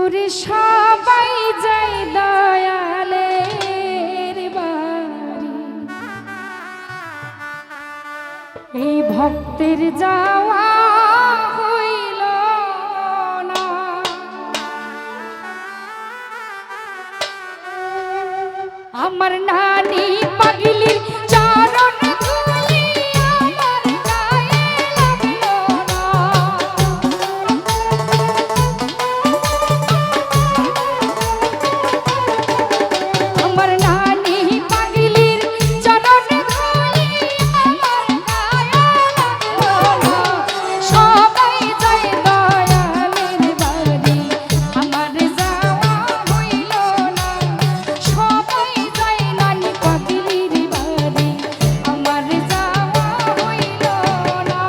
ওরে সবাই যাই দয়ালের বাড়ি, এই ভক্তের যাওয়া হইল না। আমার নানি পাগলির চরণ ধুলি আমার গায়ে লাগলো না। আমার নানি পাগলির চরণ ধুলি আমার গায়ে লাগলো না। সবাই যায় দয়ালের বাড়ি, আমার যাওয়া হইল না। সবাই যায় নানি পাগলির বাড়ি, আমার যাওয়া হইল না।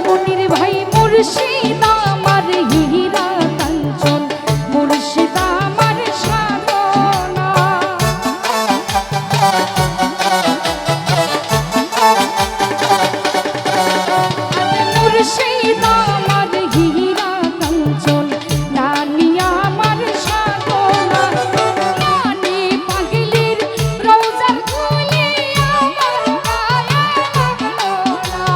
মনির ভাই মুর্শিদ আমার হীরা কাঞ্চন, মুর্শিদ আমার সাধনা। মুর্শিদ আমার হীরা কাঞ্চন, নানি আমার সাধনা। নানি পাগলির রওজার ধুলি আমার গায়ে লাগলো না।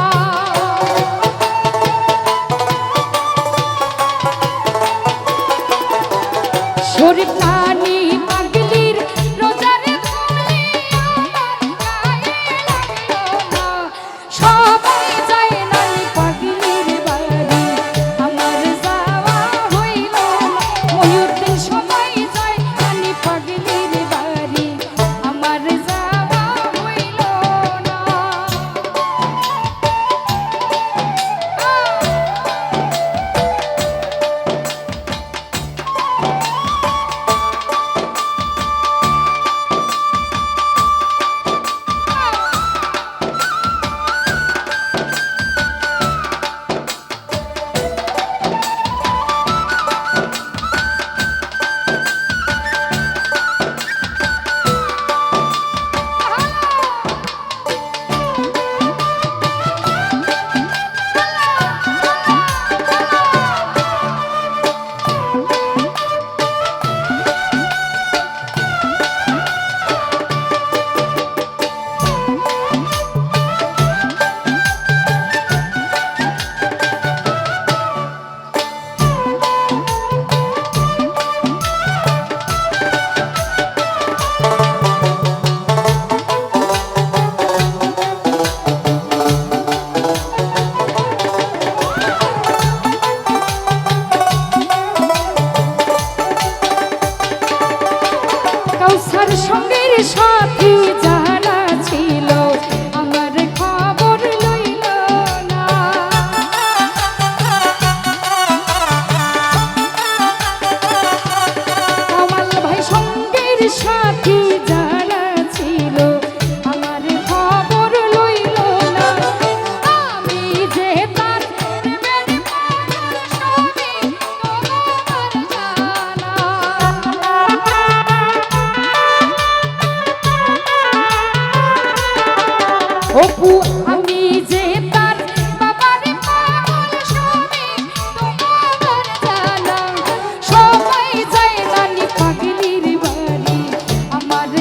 শরীফ নানি পাগলির রোজার ধুলি আমার গায়ে লাগলো না। সবাই যায় নানি পাগলির বাড়ি, আমার যাওয়া হইল না। মহিউদ্দিন সবাই যায় নানি পাগলির বাড়ি, আমার যাওয়া হইল না। কাউসার সঙ্গের সাথী জানা ছিল, আমার খবর লইল না। কামাল ভাই সঙ্গের সাথী জানা ছিল, আমার খবর লইল না। আমি যে তার প্রেমের পাগল সবই তোমার জানা। অপু আমি যে তার বাবার পাগল সবই তোমার জানা। সবাই যায় নানি পাগলির বাড়ি, আমার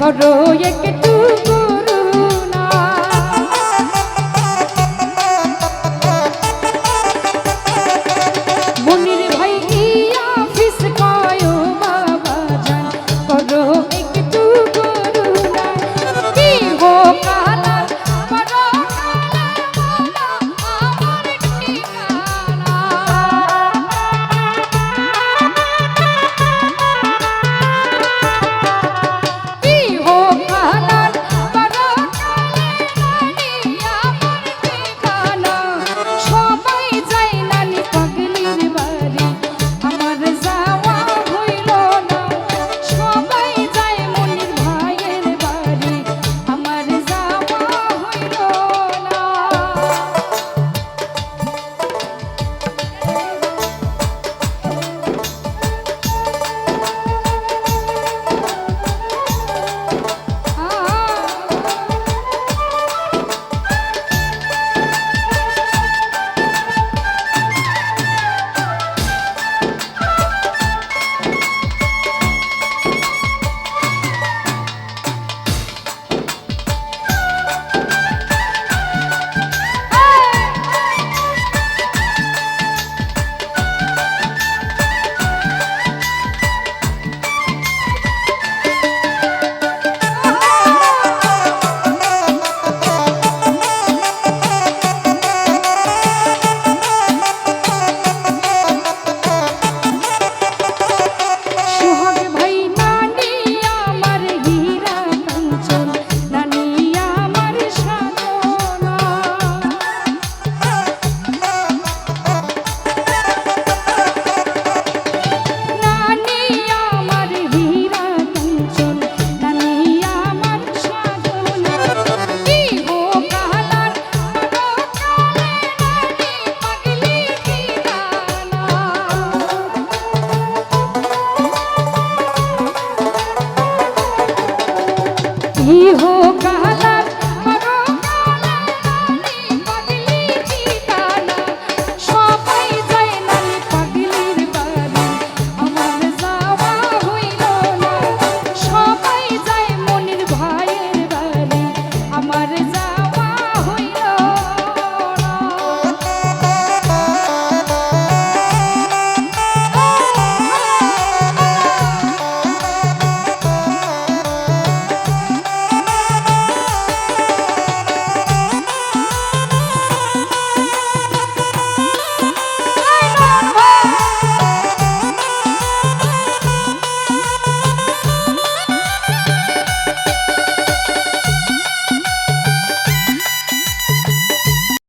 করো একটু করুণা। মনির ভাই অফিস কয় বাবা জান করো একটু করুণা। কি হো কালা করো কালা আমার ঠিকানা। কি হো কালা করো কালা আমার ঠিকানা। সবাই যায় নানি পাগলির বাড়ি আমার যাওয়া হইল না। সবাই যায় মনির ভাইয়ের বাড়ি আমার যাওয়া হইল না। সোহাগ ভাই নানি আমার হীরা কাঞ্চন, নানি আমার সাধনা। নানি আমার হীরা কাঞ্চন, নানি আমার সাধনা। কি হো কালার করো কালে নানি পাগলি ঠিকানা। কি হো